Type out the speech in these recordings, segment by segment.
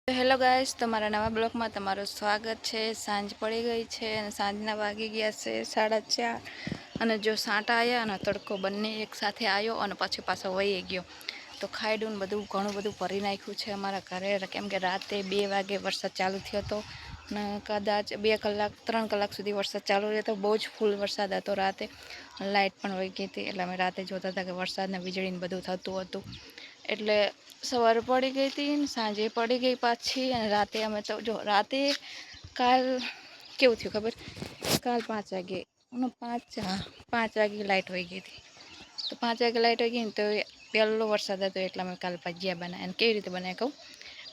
Hello guys, તમારા નવા બ્લોગમાં તમારું સ્વાગત છે। સાંજ પડી ગઈ છે અને સાંજના વાગી ગયા છે 4:30 અને જો સાંટા આવ્યા અને તડકો બંને એકસાથે આવ્યો અને પછી પાછો વહી ગયો તો ખાયડું બધું ઘણું બધું ભરી નાખ્યું છે અમારા ઘરે। કેમ કે રાતે 2 વાગે વરસાદ ચાલુ થયો હતો અને કદાચ 2 કલાક 3 કલાક સુધી વરસાદ ચાલુ રહ્યો તો બહુ જ ફૂલ વરસાદ હતો રાતે। લાઇટ પણ વહી ગઈ હતી એટલે અમે રાતે જોતા હતા કે વરસાદને વીજળીને બધું થતું હતું એટલે સવારે પડી ગઈ હતી ને સાંજે પડી ગઈ પાછી અને રાતે અમે તો જો રાતે કાલ કેવું થયું ખબર, કાલ 5 વાગે 5 વાગે લાઇટ વહી ગઈ હતી તો 5 વાગે લાઇટ વહી ગઈ ને તો પહેલો વરસાદ હતો એટલે અમે કાલ ભજીયા બનાવ્યા। અને કેવી રીતે બનાવ્યા કહું,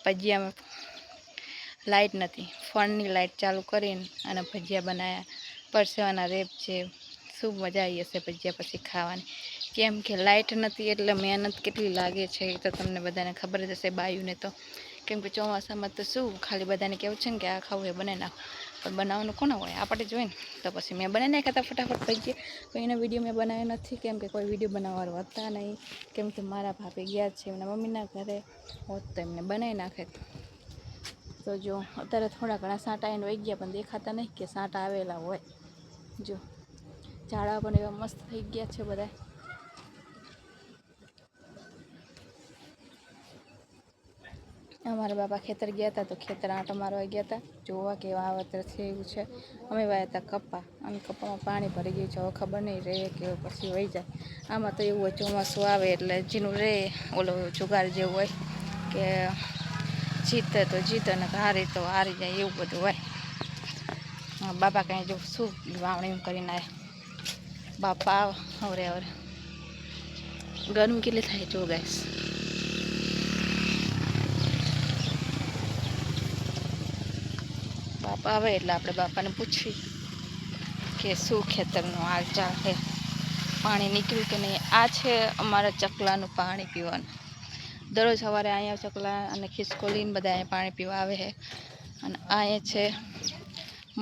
ભજીયામાં લાઇટ નથી, ફોનની લાઇટ ચાલુ કરીને અને ભજીયા બનાવ્યા। પરસેવાના રેપ છે, શું મજા આવી હશે ભજીયા પછી ખાવાની। કેમ કે લાઇટ નથી એટલે મહેનત કેટલી લાગે છે એ તો તમને બધાને ખબર જ હશે બાયુને તો। કેમ કે ચોમાસામાં તો શું ખાલી બધાને કેવું છે ને કે આ ખાવું એ બનાવી નાખો, પણ બનાવવાનું કોને હોય, આપણે જ હોય ને। તો પછી મેં બનાવી નાખ્યા હતા ફટાફટ ભજીયા, પણ એનો વિડીયો મેં બનાવ્યો નથી કેમ કે કોઈ વિડીયો બનાવવાવાળું હતા નહીં। કેમ કે મારા ભાભી ગયા છે એમના મમ્મીના ઘરે, હોત તો એમને બનાવી નાખે। તો જો અત્યારે થોડા ઘણા સાંટા આવીને વહી ગયા પણ દેખાતા નહીં કે સાંટા આવેલા હોય। જો ઝાડા પણ એવા મસ્ત થઈ ગયા છે બધા। અમારા બાપા ખેતર ગયા હતા તો ખેતર આંટો મારવા ગયા હતા, જોવા કે વાવેતર છે એવું છે। અમે વાયા હતા કપા અને કપામાં પાણી ભરી ગયું છે, હવે ખબર નહીં રહે કે પછી વહી જાય। આમાં તો એવું હોય ચોમાસું આવે એટલે જીનું રહે ઓલો જુગાર જેવું હોય કે જીતે તો જીતે ને હારે તો હારી જાય એવું બધું હોય। બાપા કાંઈ જો શું વાવણી કરીને આવ્યા, બાપા હવે ગરમી કેટલી થાય જો ગાઈસ। બાપા આવે એટલે આપણે બાપાને પૂછવી કે શું ખેતરનું હાલ ચાલ છે, પાણી નીકળ્યું કે નહીં। આ છે અમારા ચકલાનું પાણી પીવાનું, દરરોજ સવારે અહીંયા ચકલા અને ખિસકોલીને બધા અહીંયા પાણી પીવા આવે છે। અને અહીંયા છે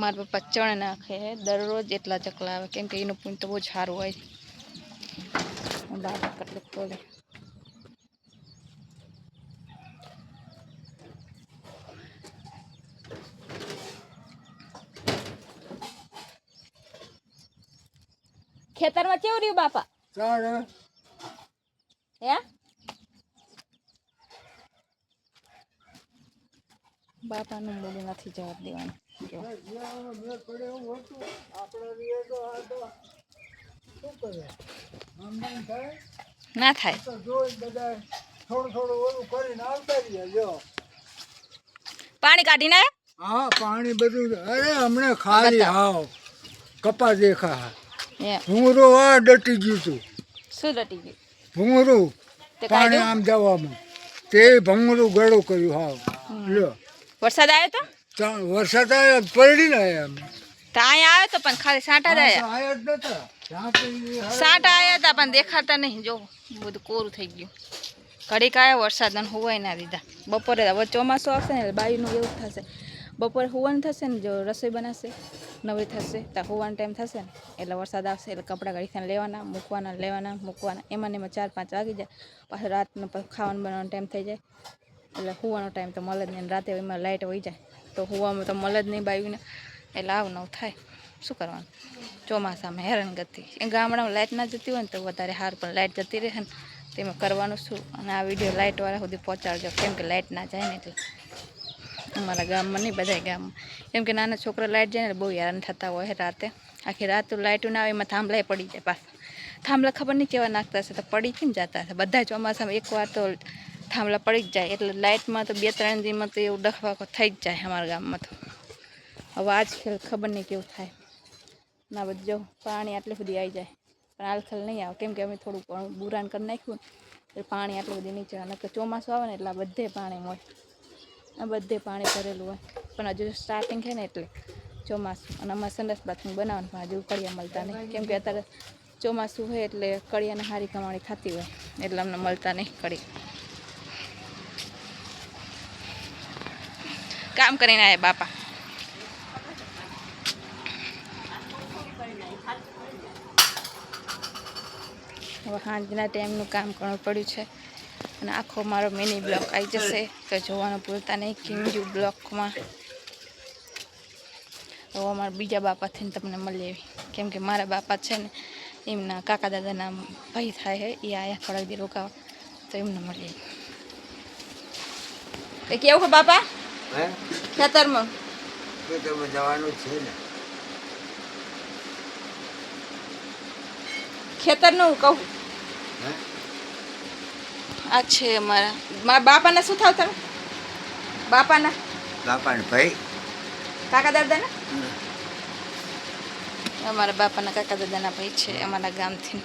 મારા પપ્પા ચણ નાખે છે, દરરોજ એટલા ચકલા આવે કેમ કે એનું પૂન તો બહુ જ સારું હોય। બાપા કેટલું ખોલે ખેતરમાં કેવું રહ્યું બાપા? હે બાપાનું બોલી નથી જવાબ દેવાનું। ના થાય પાણી કાઢીને હા પાણી બધું અરે હમણાં ખાલી હાવ કપા દેખા ભૂંગરું આ ડટી ગયું હતું। શું ડટી ગયું? ભૂંગરું પાણી આમ જવામાં તે ભૂંગરું ગળું કર્યું હાવ। લ્યો વરસાદ આવ્યો તો વરસાદ આવ્યો પલડી ને આવ્યા અમે તો અહીંયા આવ્યો તો પણ ખાલી સાંટા જ આવ્યા, આવ્યા જ નતા સાંટા આવ્યા હતા પણ દેખાતા નહીં। જો બધું કોરું થઈ ગયું, ઘડીક આવ્યો વરસાદ અને હુવાય ના દીધા। બપોરે હવે ચોમાસું આવશે ને એટલે બાયુનું એવું થશે, બપોરે હુવાનું થશે ને જો રસોઈ બનાવશે નવી થશે તો હુવાનો ટાઈમ થશે ને એટલે વરસાદ આવશે એટલે કપડાં ઘડીથી લેવાના મૂકવાના એમાં ને એમાં 4-5 વાગી જાય, પાછું રાતનું ખાવાનું બનાવવાનો ટાઈમ થઈ જાય એટલે હુવાનો ટાઈમ તો મળે જ નહીં। રાતે એમાં લાઇટ વહી જાય તો હુવામાં તો મળે જ નહીં બાયુને, એટલે આવું નવું થાય। શું કરવાનું, ચોમાસામાં હેરાનગતિ। એ ગામડામાં લાઇટ ના જતી હોય ને તો વધારે સારું, પણ લાઇટ જતી રહે ને તેમાં કરવાનું શું। અને આ વિડીયો લાઇટવાળા સુધી પહોંચાડજો કેમ કે લાઇટ ના જાય ને એટલે અમારા ગામમાં નહીં બધા ગામમાં, કેમ કે નાના છોકરા લાઇટ જાય ને બહુ હેરાન થતા હોય રાતે। આખી રાત લાઇટ ના આવે એમાં થાંભલાય પડી જાય, પાછા થાંભલા ખબર નહીં કેવા નાખતા હશે તો પડી કેમ જતા હશે। બધા ચોમાસામાં એકવાર તો થાંભલા પડી જ જાય એટલે લાઇટમાં તો 2-3 દીમાં તો એવું ડખવાકો થઈ જ જાય અમારા ગામમાં તો। હવે આજ ખબર નહીં કેવું થાય ના, બધું જો પાણી આટલી સુધી આવી જાય પણ આલખલ નહીં આવે કેમ કે અમે થોડુંક બુરાન કરી નાખ્યું ને એટલે પાણી આટલું બધું નીચે આવે। તો ચોમાસું આવે ને એટલે બધે પાણી હોય, આ બધે પાણી ભરેલું હોય, પણ હજુ સ્ટાર્ટિંગ છે ને એટલે ચોમાસું અને અમારે સંડાસ બાથરૂમ બનાવવાનું પણ હજુ કડિયા મળતા નહીં કેમ કે અત્યારે ચોમાસું હોય એટલે કડિયાને સારી કમાણી થતી હોય એટલે અમને મળતા નહીં કડી। કામ કરીને આવ્યા બાપા, હવે સાંજના ટાઈમનું કામ કરવું પડ્યું છે અને આખો મારો મિની બ્લોક આવી જશે, તો જોવાનું ભૂલતા નહીં કિંજુ બ્લોકમાં. તો અમારા બીજા બાપાથી તમને મળી આવી, કેમ કે મારા બાપા છે ને એમના કાકા દાદાના ભાઈ થાય છે, એ આયા થોડાક દી રોકાવા, તો એમને મળી આવી. કેવું છે બાપા ખેતરમાં? જવાનું છે ને ખેતરનું કહું આ છે મારા બાપાને શું થાવ તમે? બાપાના ભાઈ કાકા દાદાના? અમારા બાપાના કાકા દાદાના ભાઈ છે અમારા ગામથી.